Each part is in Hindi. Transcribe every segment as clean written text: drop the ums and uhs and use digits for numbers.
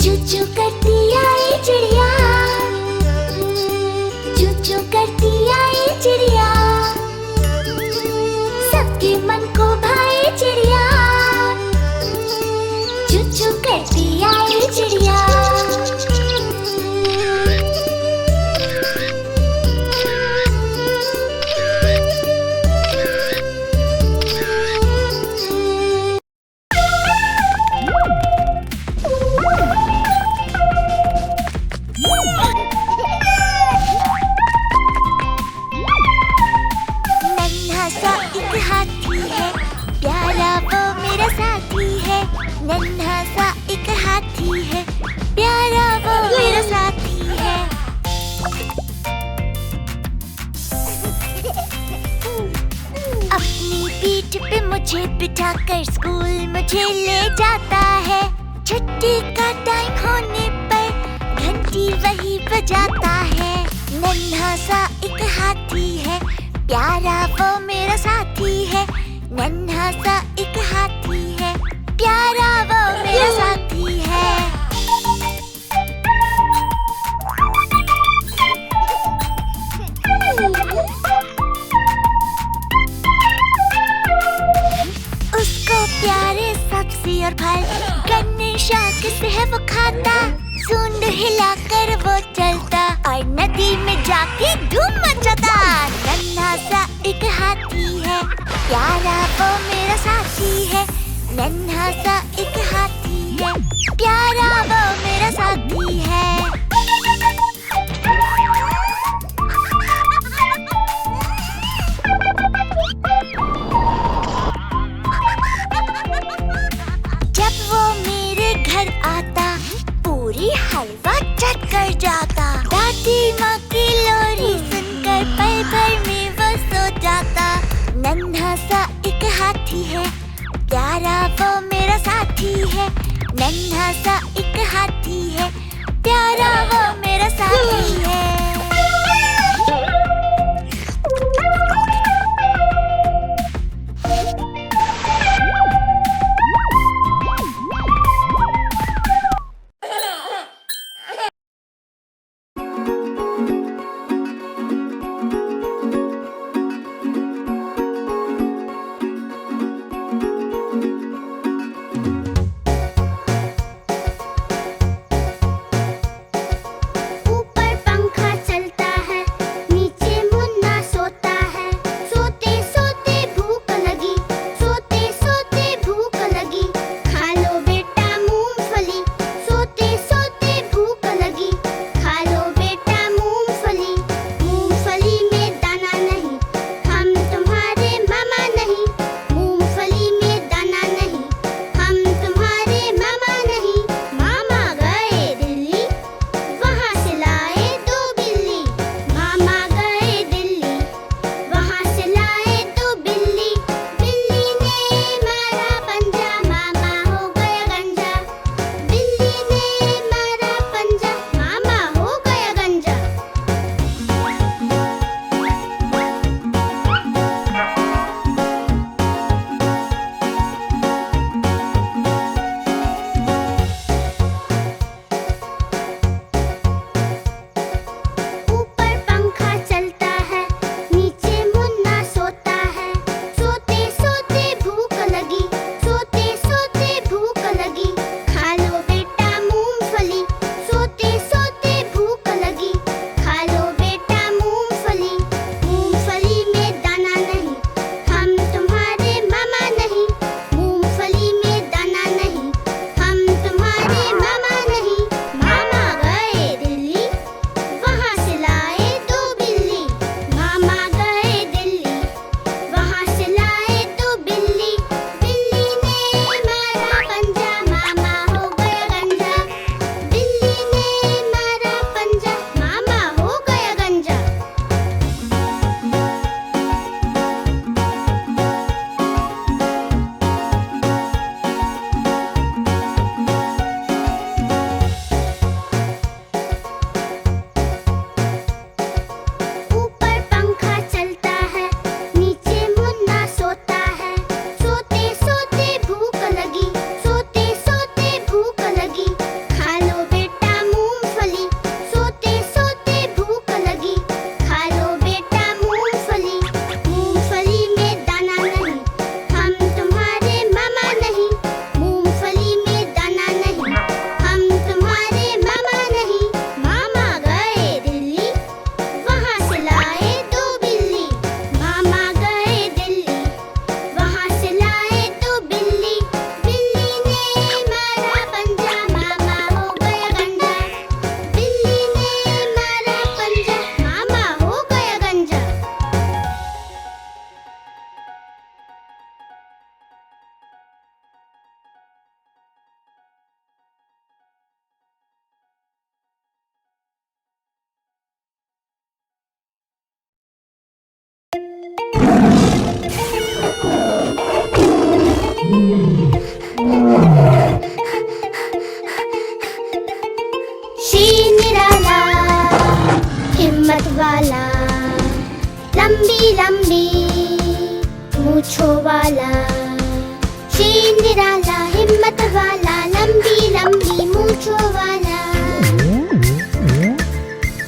चू चू करती आई चिड़िया, चू चू करती आई चिड़िया, सबके मन को भाए चिड़िया, चू चू करती आई चिड़िया। नन्हा सा एक हाथी है, प्यारा वो मेरा साथी है। अपनी पीठ पे मुझे बिठाकर स्कूल मुझे ले जाता है। छुट्टी का टाइम होने पर घंटी वही बजाता है। नन्हा सा एक हाथी है, प्यारा वो मेरा साथी है। नन्हा सा एक हाथी है, प्यारा वो मेरा साथी है। उसको प्यारे सब्जी और फल गन्ने शाक से है वो खाता। सूंड हिलाकर वो चलता और नदी में जाके धूम मचाता। नन्हा सा एक हाथी है, प्यारा वो मेरा साथी है। नन्हा सा एक हाथी है, प्यारा वो मेरा साथी है। जब वो मेरे घर आता पूरी हलवा चट कर जाता। दादी माँ की लोरी सुनकर पल भर में वो सो जाता। नन्हा सा एक हाथी है, प्यारा वो मेरा साथी है। नन्हा सा एक हाथी है, प्यारा वो मेरा साथी है। शेर निराला हिम्मत वाला, लंबी लंबी मूंछों वाला। शेर निराला हिम्मत वाला, लंबी लंबी मूंछों वाला।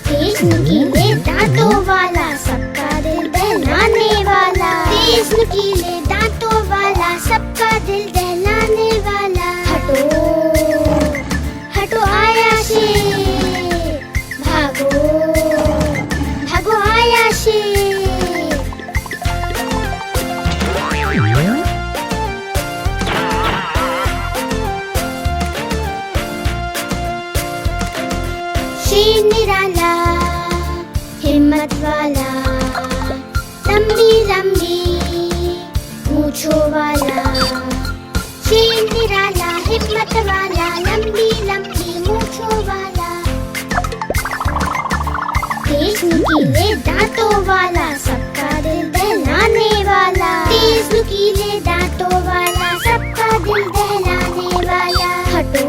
तेज नुकीले दांतों वाला, सबका दिल दहलाने वाला। तेज नुकीले दांतों वाला, सबका दिल दहलाने वाला। हटो हटो आया शेर, भागो भागो आया शेर। शेर निराला हिम्मत वाला, लंबी लंबी मूंछों वाला। शेर निराला हिम्मत वाला, लंबी लंबी मूंछों वाला। तेज नुकीले दांतों वाला, सबका दिल दहलाने वाला। तेज नुकीले दांतों वाला, सबका दिल दहलाने वाला। हटो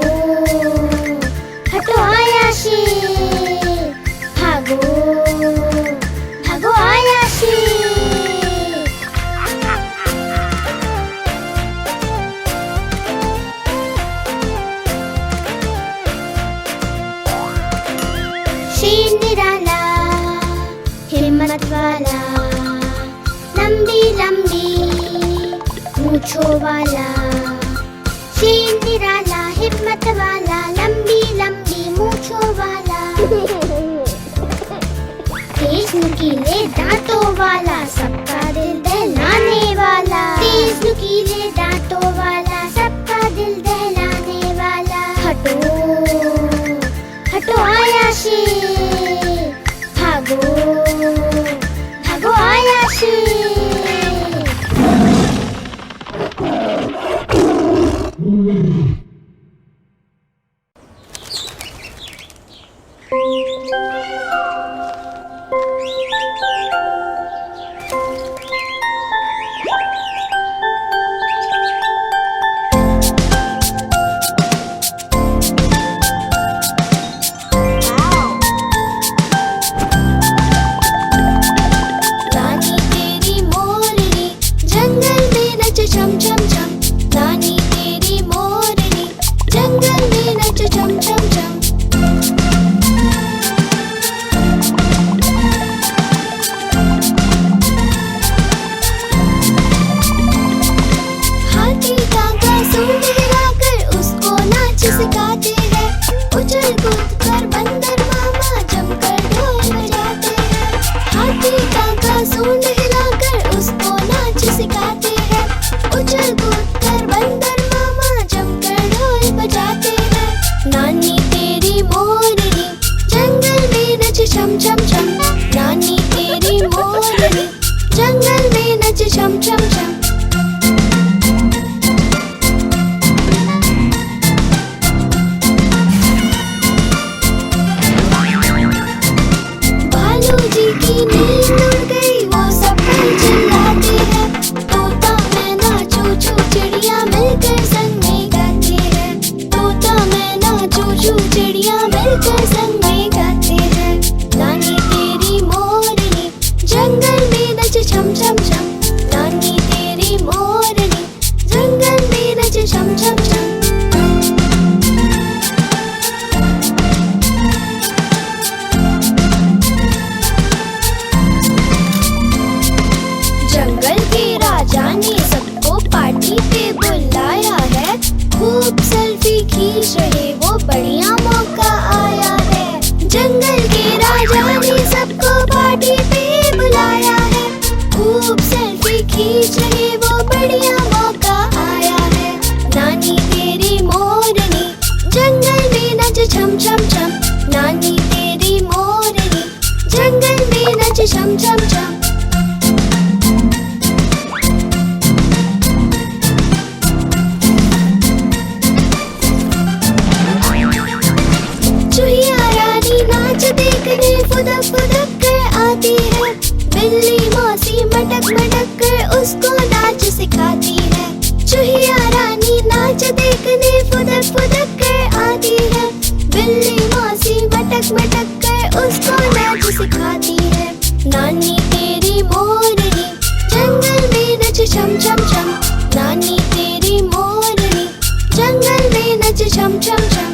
हटो आया शेर, भागो भागो आया शेर। शेर निराला हिम्मत वाला, लंबी लंबी मूंछों वाला। शेर निराला हिम्मत वाला, लंबी लंबी मूंछों वाला। तेज नुकीले दांतों वाला, सबका दिल दहलाने वाला। तेज नुकीले दांतों वाला, सबका दिल दहलाने वाला। हटो हटो आया शेर, भागो भागो आया शेर। रानी तेरी मोरनी जंगल में नच छम छम छम। रानी तेरी मोरनी जंगल में नच छम छम छम। हाथी काका सूंड हिलाकर उसको नाच सिखाते हैं। उछल कूद कर बंदर मामा जमकर ढोल बजाते हैं। हाथी काका सूंड हिलाकर उसको नाच सिखाते हैं। उछल कूद कर बंदर मामा जमकर ढोल बजाते हैं। नानी तेरी मोरनी जंगल में नच छम छम छम। नानी तेरी मोरनी जंगल में नच छम छम छम। भालू जी की नींद उड़ गई, वो सब कल चिल्लाते हैं। तोता मैना चूचू चिड़िया मिलकर संग में गाते हैं। तोता मैना चूचू चिड़िया मिलकर संग में गाते हैं। नानी तेरी मोरनी जंगल में नच छम छम छम। नानी तेरी मोरनी जंगल में नच छम छम छम। जंगल के राजा ने सबको पार्टी पे बुलाया है। खूब सेल्फी खींच रहे, वो बढ़िया मौका आया है। जंगल के राजा ने सबको पार्टी पे बुलाया है। खूब सेल्फी खींच रहे, वो बढ़िया मौका आया है। नानी तेरी मोरनी जंगल में नच छम छम छम। नानी तेरी मोरनी जंगल में नच छम छम छम। चूहिया रानी नाच देखने फुदक फुदक कर आती है। बिल्ली मौसी मटक मटक कर उसको नाच सिखाती है। चूहिया रानी नाच फुदक कर आती है। बिल्ली मौसी मटक मटक कर उसको नाच सिखाती है। नानी तेरी मोरनी जंगल में नच छम छम छम। नानी तेरी मोरनी जंगल में नच छम छम छम।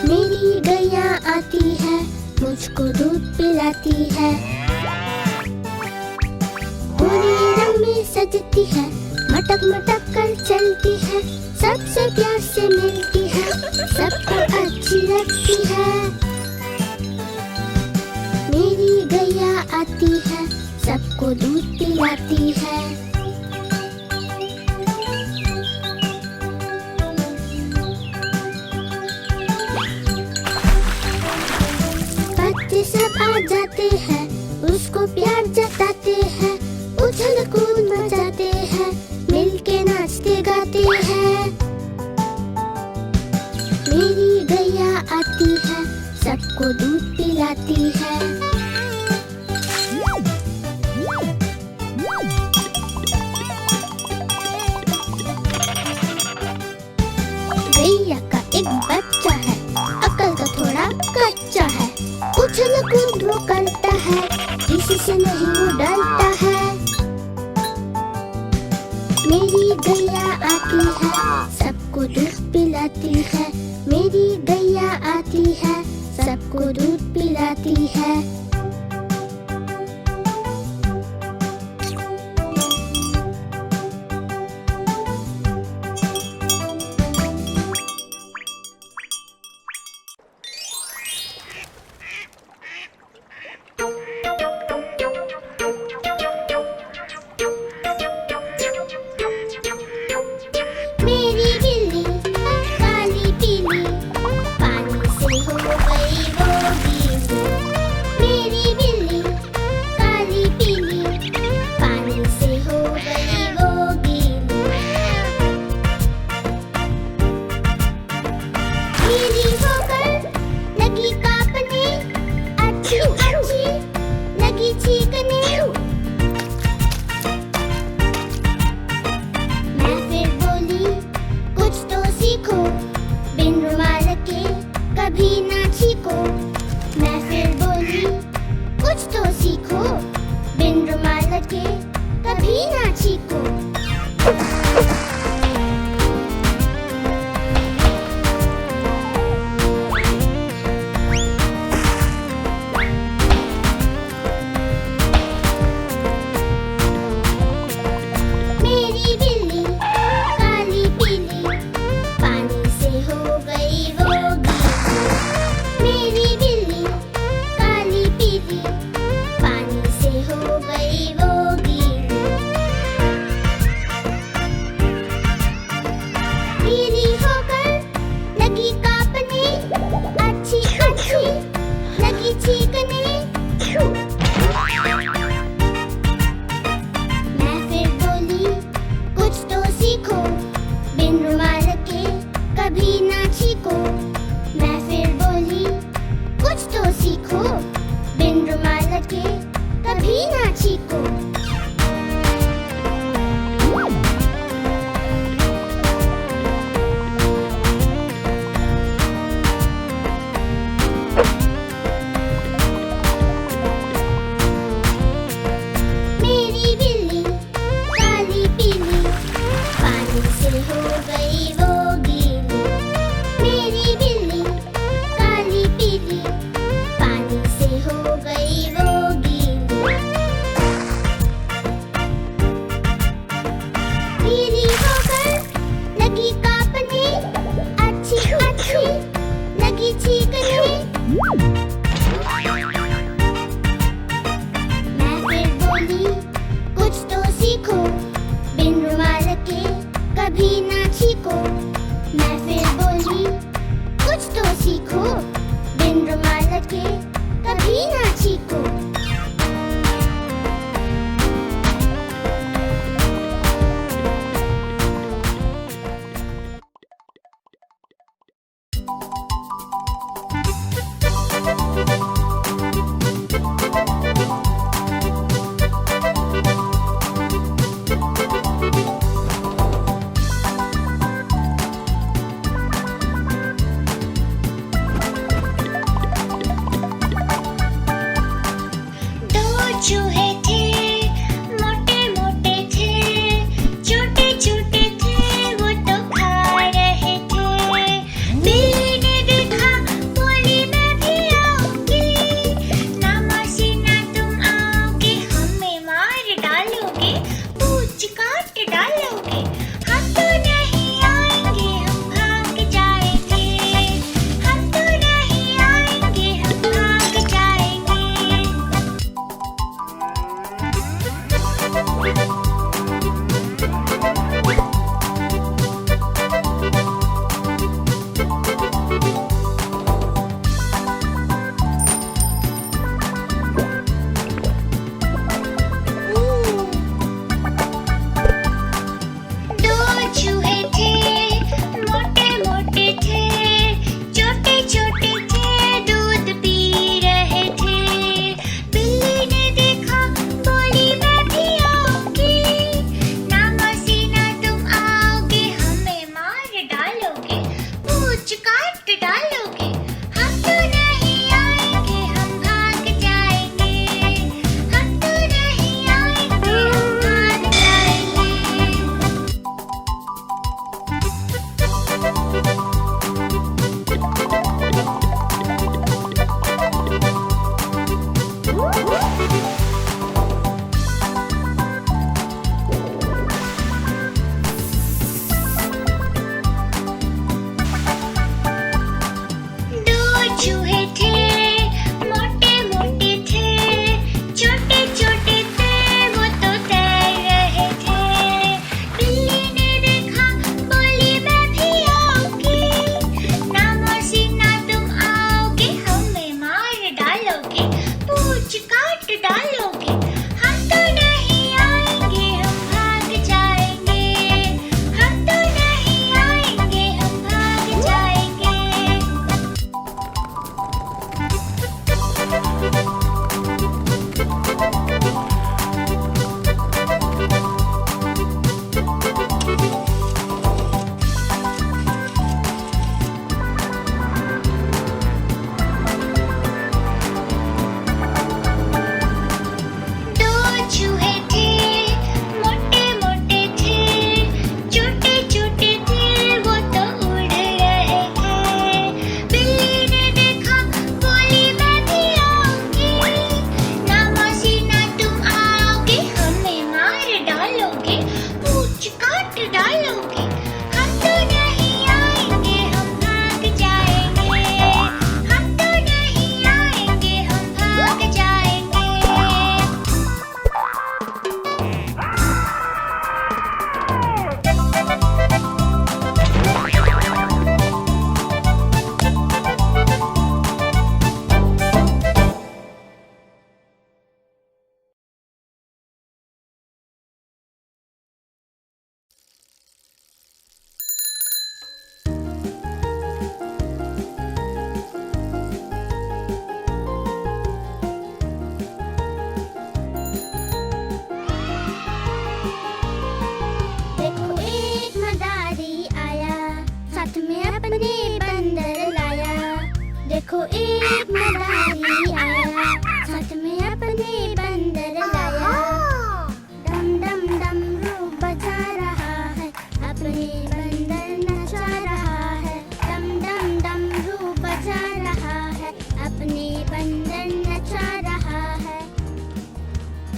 मेरी गैया आती है, मुझको दूध पिलाती है। पूरी रंग में सजती है, मटक मटक कर चलती है, सबसे प्यार से मिलती है, सबको अच्छी लगती है। मेरी गैया आती है, सबको दूध पिलाती है। बच्चे सब आ जाते हैं, उसको प्यार जताते हैं, उछल कूद मचाते हैं, मिलके नाचते गाते हैं। मेरी गैया आती है, सबको दूध पिलाती है। गैया का एक बच्चा है, अकल का थोड़ा कच्चा है, उछल कूद वो करता है, किसी से नहीं वो डरता है। मेरी गैया आती है, सबको दूध पिलाती है। मेरी गैया आती है, सबको दूध पिलाती है। मेरी बिल्ली काली पीली, पानी से हो गई वो गीली। मेरी बिल्ली काली पीली, पानी से हो गई वो गीली। गीली होकर लगी कांपने, अच्छी अच्छी लगी चीखने। मैं फिर बोली, कुछ तो सीखो, बिन रुमाल के कभी ना छीको। मैं फिर बोली, कुछ तो सीखो, बिन रुमाल के कभी ना छीको। मेरी बिल्ली काली पीली, पानी से हो गई वो गीली। मेरी बिल्ली काली पीली, पानी से हो गई वो गीली। गीली होकर लगी कांपने, अच्छी अच्छी लगी चीखने। मैं फिर बोली, कुछ तो सीखो, बिन रुमाल के कभी ना छीको। मैं फिर बोली, कुछ तो सीखो, बिन रुमाल के कभी ना छीको। मेरी बिल्ली काली पीली, पानी से हो गई वो गीली। मेरी बिल्ली काली पीली, पानी से हो गई वो गीली। गीली होकर लगी कांपने, अच्छी अच्छी लगी चीखने। मैं फिर बोली, कुछ तो सीखो, बिन रुमाल के कभी ना छीको। मैं फिर बोली, कुछ तो सीखो, बिन रुमाल के कभी ना छीको। देखो एक मदारी आया, साथ में अपने बंदर लाया। डम डम डमरू बजा रहा है, अपने बंदर नचा रहा है। डम डम डमरू बजा रहा है, अपने बंदर नचा रहा है।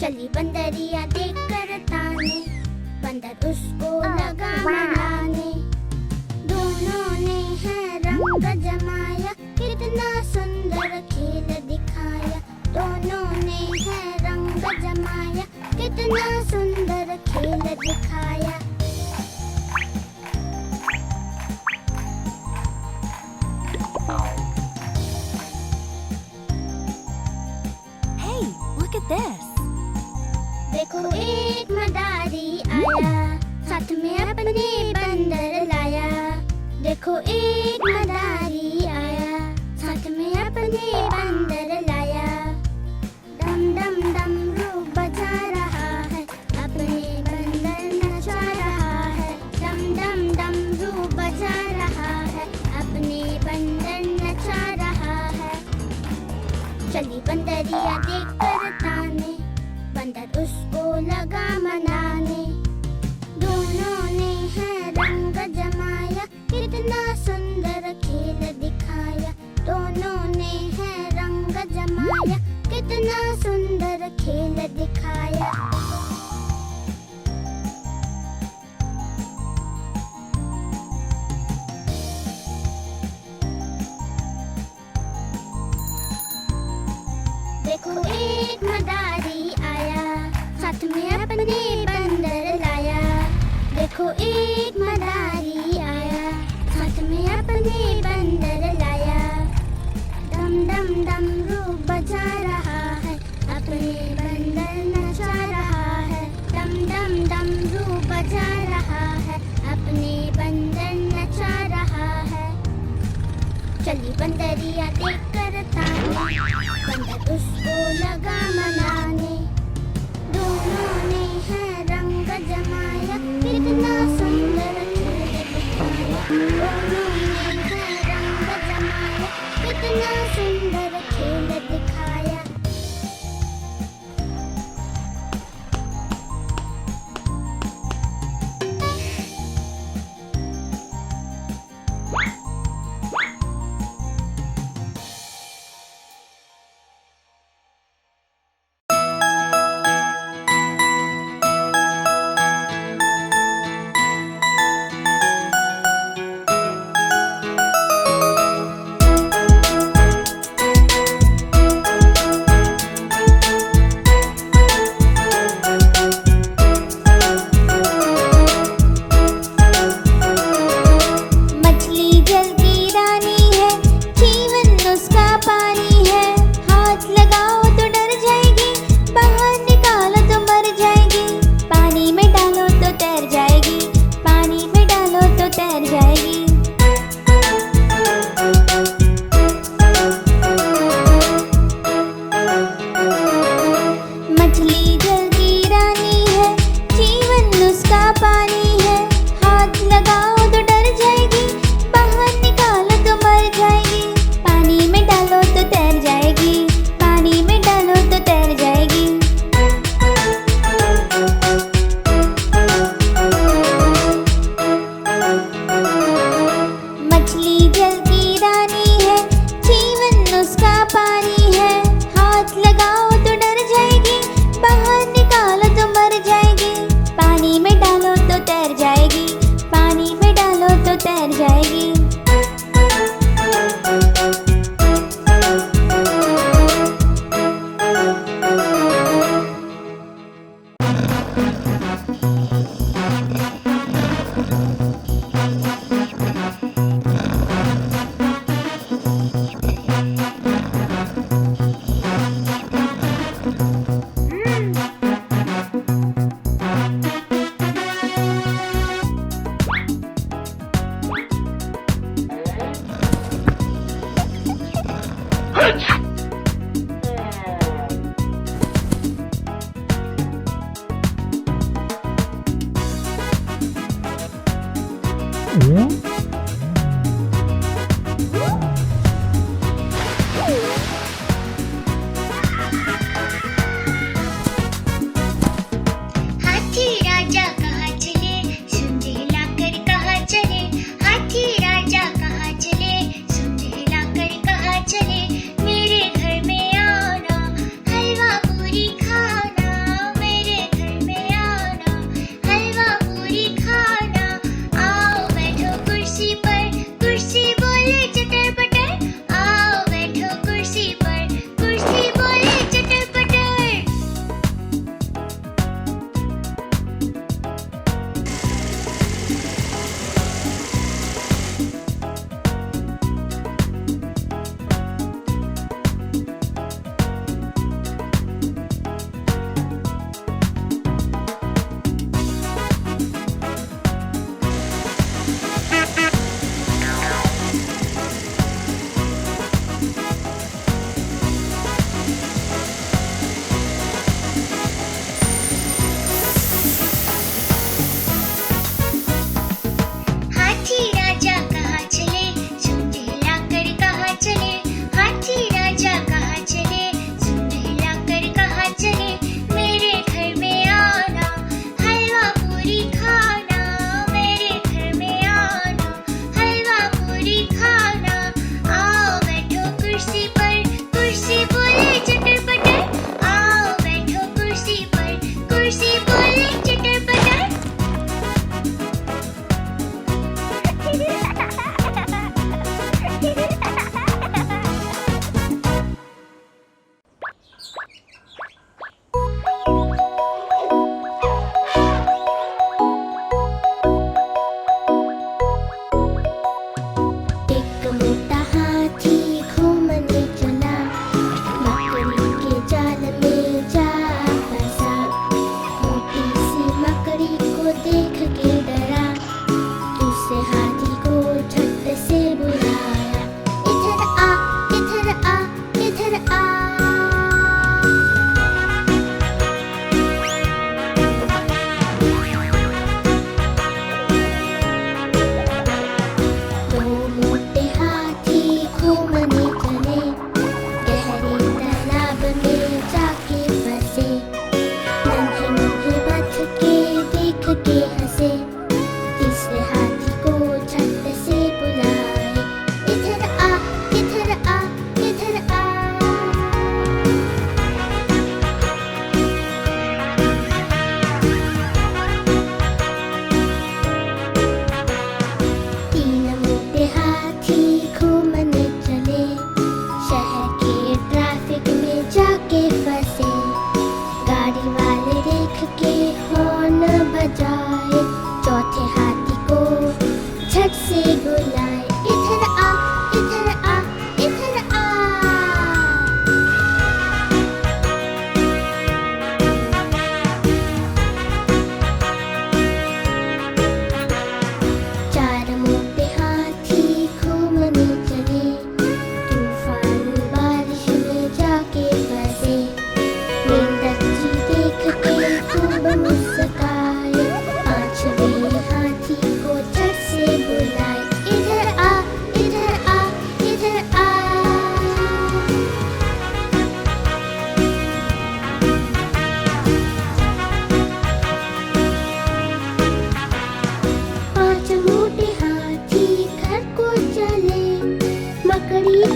चली बंदरिया देख कर ताने, बंदर उसको लगा मनाने। दोनों ने है रंग जमाया, कितना सुंदर खेल दिखाया। दोनों ने है रंग जमाया, कितना सुंदर खेल दिखाया। Hey, look at this. देखो एक मदारी आया, साथ में अपने बंदर लाया। देखो एक मदारी आया, साथ में अपने बंदर लाया। डम डम डमरू बजा रहा है, अपने बंदर नचा रहा है। डम डम डमरू बजा रहा है, अपने बंदर नचा रहा है। चली बंदरिया देख कर ताने, बंदर उसको लगा मनाने। दोनों ने है रंग जमाया, कितना सुंदर खेल दिखाया। दोनों ने है रंग जमाया, कितना सुंदर खेल दिखाया। देखो एक मदारी आया, साथ में अपने बंदर लाया। देखो एक मदारी आया, साथ में अपने बंदर लाया। डम डम डमरू बजा रहा है, अपने बंदर नचा रहा है। डम डम डमरू बजा रहा है, अपने बंदर नचा रहा है। चली बंदरिया देख कर ताने, बंदर उसको लगा मनाने। दोनों ने है रंग जमाया, कितना सुंदर खेल दिखाया। दोनों ने है रंग जमाया, कितना सुंदर खेल दिखाया।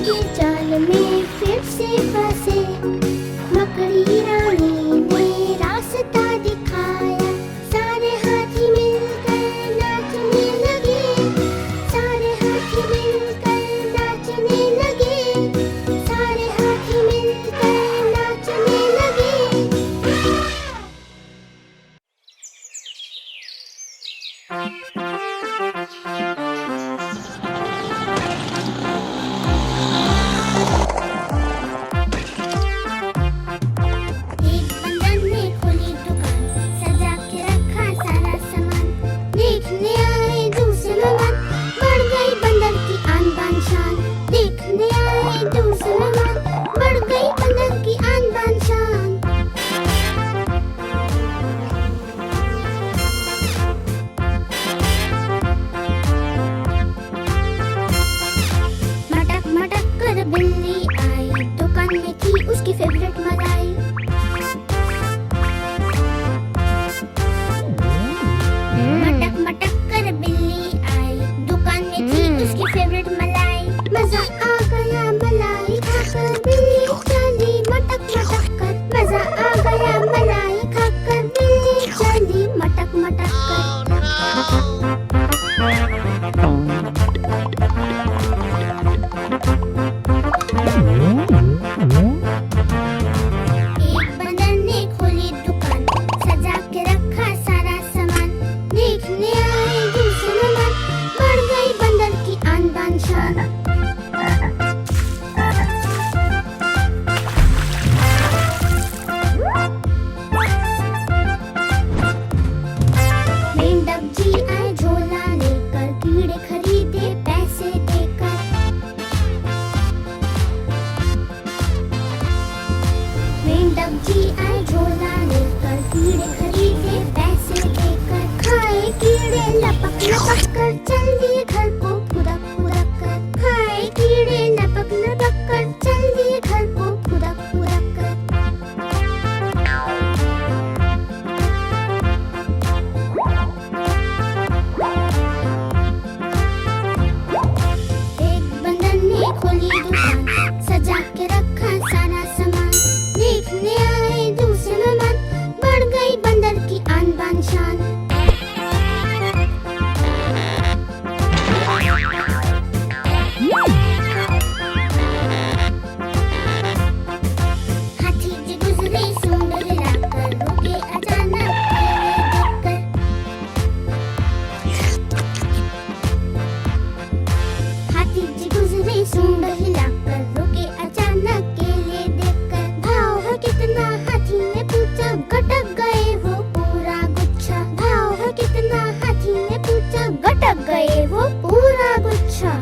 के जाल में फिर से फंसे। मकड़ी रानी ने रास्ता दिखाया, सारे हाथी मिलकर नाचने लगे। सारे हाथी मिलकर नाचने लगे। सारे हाथी मिलकर नाचने लगे। एक बंदर ने खोली दुकान, सजा के रखा सारा सामान। देखने आए दूसरे मेहमान, बढ़ गई बंदर की आन बान शान। देखने आए दूसरे मेहमान, बढ़ गई बंदर की आन बान शान। मटक मटक कर बिल्ली आई, दुकान में थी उसकी फेवरेट मलाई। मटक मटक कर बिल्ली आई, दुकान में थी उसकी फेवरेट मलाई। मजा आ गया मलाई खाकर, बिल्ली चली मटक मटक कर। मजा आ गया मलाई खाकर, बिल्ली चली मटक मटक कर। एक बंदर ने खोली दुकान, सजा के रखा सारा सामान। देखने आए दूसरे मेहमान, बढ़ गई बंदर की आन बान शान। मेंढक जी आए झोला लेकर, कीड़े खरीदे पैसे देकर। मेंढक जी आए झोला लेकर, कीड़े खरीदे पैसे देकर। खाए कीड़े लपक लपक कर, चल दिए घर को फुदक फुदक कर। खाए कीड़े लपक लपक कर, चल दिए घर को फुदक फुदक कर। एक बंदर ने खोली दुकान, सजा के रखा सारा सामान। देखने आए दूसरे मेहमान, बढ़ गई बंदर की आन बान शान। हाथी जी गुजरे सूंड हिलाकर, रुके अचानक केले देखकर। हाथी जी गुजरे सूंड हिलाकर, रुके अचानक केले देखकर। भाव है कितना हाथी ने पूछा, गटक गए वो पूरा गुच्छा। भाव है कितना हाथी ने पूछा, गटक गए वो पूरा गुच्छा।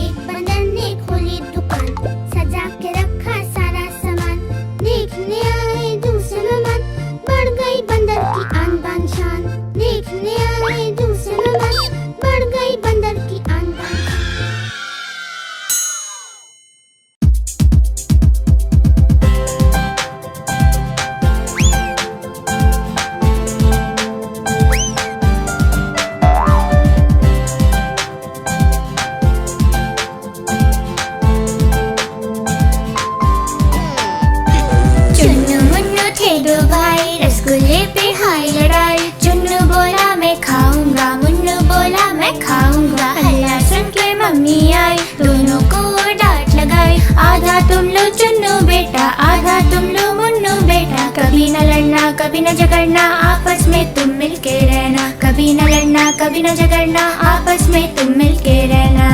एक बंदर ने खोली दुकान, सजा के रखा सारा सामान। देखने आए दूसरे मेहमान, बढ़ गई बंदर की आन बान शान। देखने आए दूसरे मेहमान, बढ़ गई बंदर की आन बान शान। चुन्नू मुन्नू थे दो भाई, रसगुल्ले पे हाय लड़ाई। चुन्नू बोला मैं खाऊंगा, मुन्नू बोला मैं खाऊंगा। हल्ला सुन के मम्मी आई, दोनों को डांट लगाई। आधा तुम लो चुन्नू बेटा, आधा तुम लो मुन्नू बेटा। कभी न लड़ना कभी न झगड़ना, आपस में तुम मिलके रहना। कभी न लड़ना कभी न झगड़ना, आपस में तुम मिलके रहना।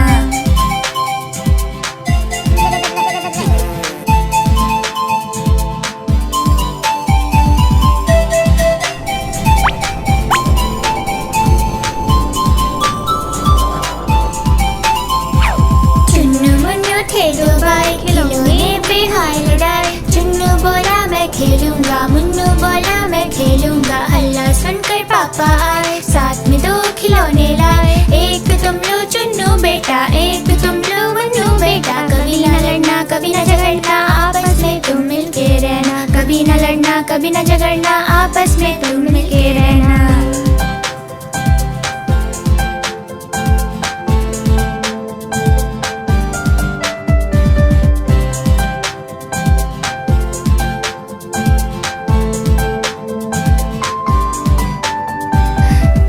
चुन्नू मुन्नू थे दो भाई, खिलौने पे हाय लड़ाई। चुन्नू बोला मैं खेलूंगा, मुन्नू बोला मैं खेलूंगा। हल्ला सुनकर पापा आए, साथ में दो खिलौने लाए। एक तुम लो चुन्नू बेटा, एक तुम लो मुन्नू बेटा। कभी न लड़ना कभी न झगड़ना, आपस में तुम मिलके रहना। कभी न लड़ना लड़ना कभी न झगड़ना आपस में तुम मिलके रहना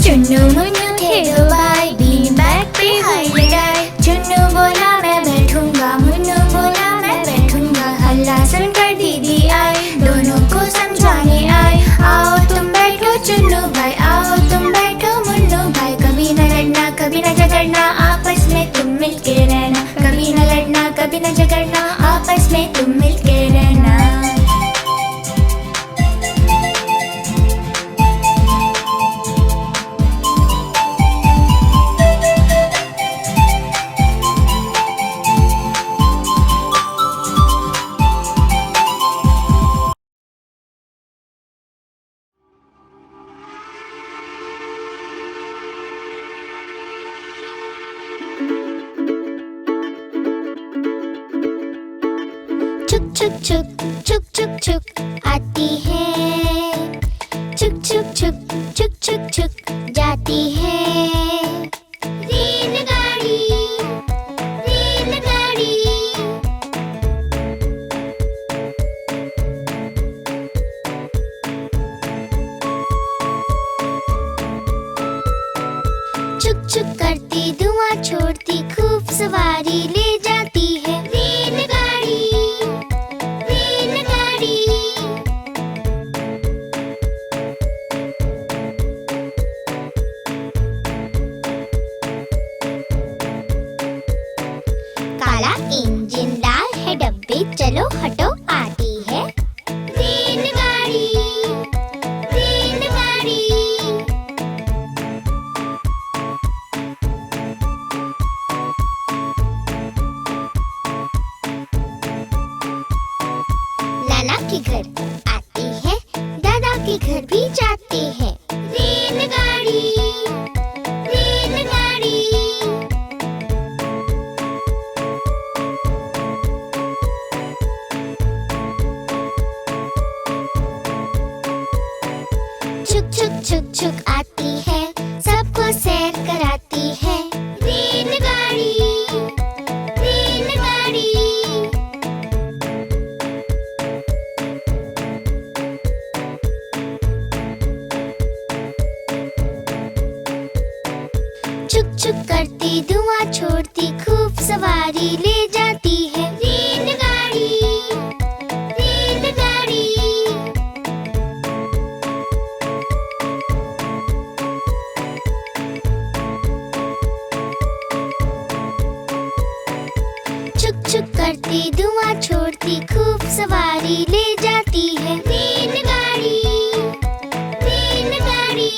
चुन्नू मुन्नू थे दो भाई बीन बैग पे हाय लड़ाई चुन्नू बोला मैं बैठूंगा मुन्नू बोला मैं बैठूंगा हल्ला सुनकर दीदी आई दोनों को समझाने आई आओ तुम बैठो चुन्नू भाई आओ तुम बैठो मुन्नू भाई कभी न लड़ना कभी न झगड़ना आपस में तुम मिलके रहना कभी न लड़ना कभी न झगड़ना आपस में तुम मिलके रहना चुक चुक चुक चुक चुक चुक आती है चुक चुक चुक चुक चुक चुक जाती है रेलगाड़ी रेलगाड़ी चुक चुक करती धुआं छोड़ती खूब सवारी ले जाती है रेलगाड़ी रेलगाड़ी काला इंजन लाल है डब्बे चलो हटो आती है रेलगाड़ी रेलगाड़ी नाना के घर आती है दादा के घर भी जाती है रेलगाड़ी रेलगाड़ी चुक चुक चुक चुक आती है सबको सैर कराती है रेलगाड़ी रेलगाड़ी चुक चुक करती धुआं छोड़ती खूब सवारी ले जाती है रेलगाड़ी रेलगाड़ी चुक चुक करती धुआं छोड़ती खूब सवारी ले जाती है रेलगाड़ी रेलगाड़ी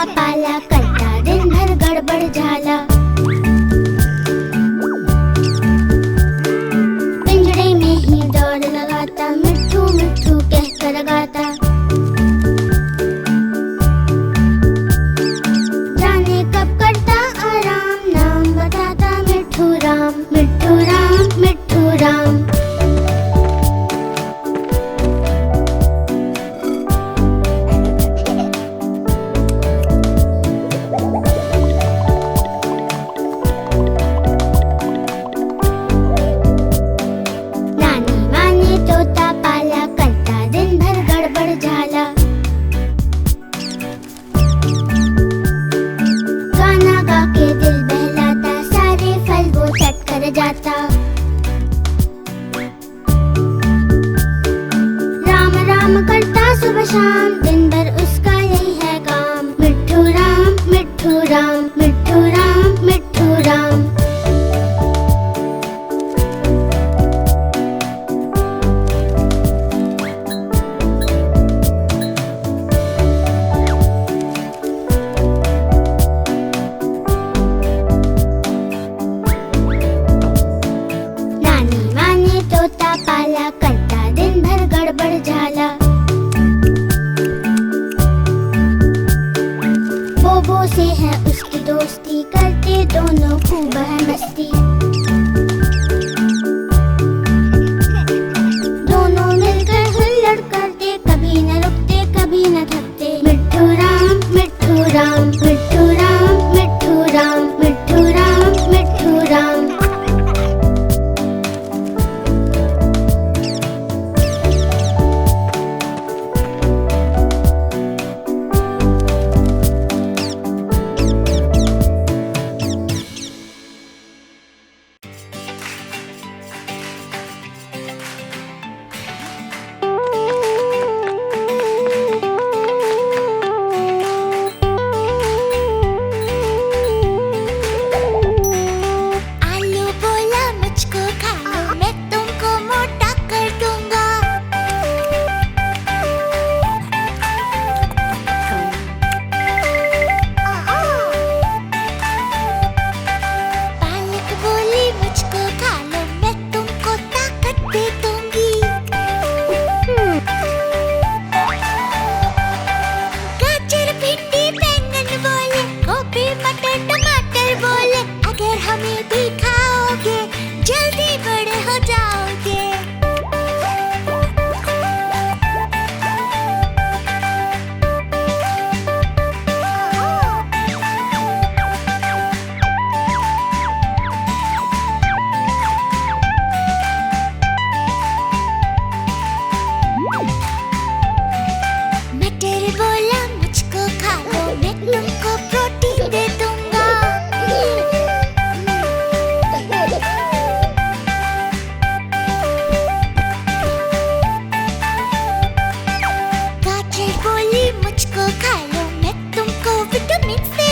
तोता पाला करता दिन भर गड़बड़ झाला। पिंजरे में ही दौड़ लगाता मिट्ठू मिट्ठू कहकर गाता। जाने कब करता आराम नाम बताता मिट्ठू राम मिट्ठू राम मिट्ठू राम। जाता राम राम करता सुबह शाम दिन भर उसका यही है काम। मिट्ठू राम मिट्ठू राम मिट्ठू राम मिट्ठू राम। तोता पाला करता दिन भर गड़बड़ झाला। बोबो से है उसकी दोस्ती करते दोनों खूब है मस्ती। दोनों मिलकर हुल्लड़ करते कभी न रुकते कभी न थकते। मिट्ठू राम मिट्ठू राम मिट्ठू राम मिट्ठू राम मिट्ठू राम मिट्ठू राम। मुझको खा लो मैं तुमको विटामिन से